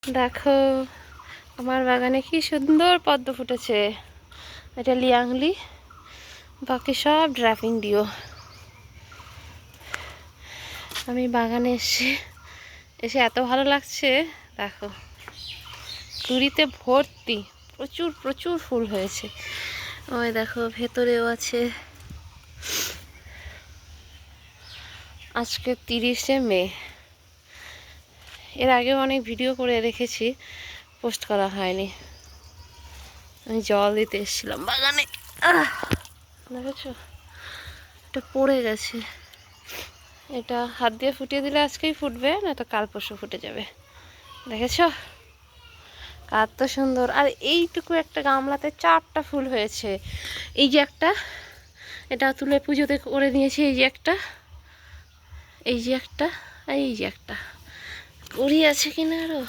দেখো আমার বাগানে কি সুন্দর পদ্ম ফুটেছে। এটা লিয়াংলি, বাকি সব ড্রাফিং ডিও। আমি বাগানে এসে এত ভালো লাগছে। দেখো কুড়িতে ভর্তি, প্রচুর প্রচুর ফুল হয়েছে। ওই দেখো ভেতরেও আছে। আজকে 30শে মে। এর আগেও অনেক ভিডিও করে রেখেছি, পোস্ট করা হয়নি। আমি জল দিতে এসেছিলাম বাগানে, দেখেছো এটা পড়ে গেছে। এটা হাত দিয়ে ফুটিয়ে দিলে আজকেই ফুটবে, না তো কাল পরশু ফুটে যাবে। দেখেছো কত সুন্দর। আর এইটুকু একটা গামলাতে 4টা ফুল হয়েছে। এই যে একটা, এটা তুলে পুজোতে করে নিয়েছি। এই যে একটা, এই যে একটা, আর এই যে একটা। কুড়ি আছে কিনা আরো।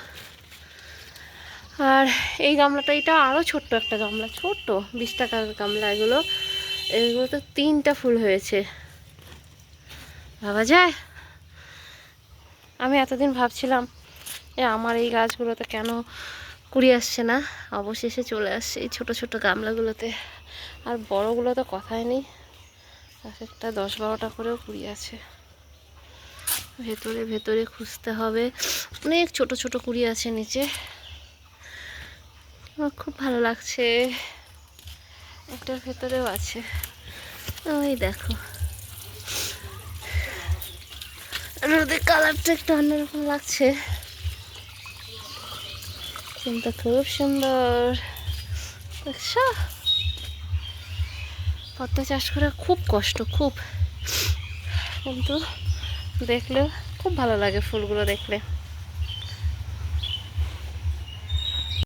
আর এই গামলাটা, এটা আরও ছোট্ট একটা গামলা, ছোট্ট 20 টাকার গামলা। এগুলোতে 3টা ফুল হয়েছে। ভাবা যায়। আমি এতদিন ভাবছিলাম আমার এই গাছগুলোতে কেন কুড়ি আসছে না, অবশেষে চলে আসছে এই ছোট ছোট গামলাগুলোতে। আর বড়গুলো তো কথাই নেই, এক একটা 10-12টা করেও কুড়ি আছে। ভেতরে ভেতরে খুঁজতে হবে, অনেক ছোট ছোট কুড়ি আছে নিচে। আমার খুব ভালো লাগছে। একটার ভেতরেও আছে, ওই দেখো। রোদের কালারটা একটু অন্যরকম লাগছে, কিন্তু খুব সুন্দর। দেখছো পদ্ম চাষ করা খুব কষ্ট, খুব, কিন্তু দেখলেও খুব ভালো লাগে ফুলগুলো দেখলে।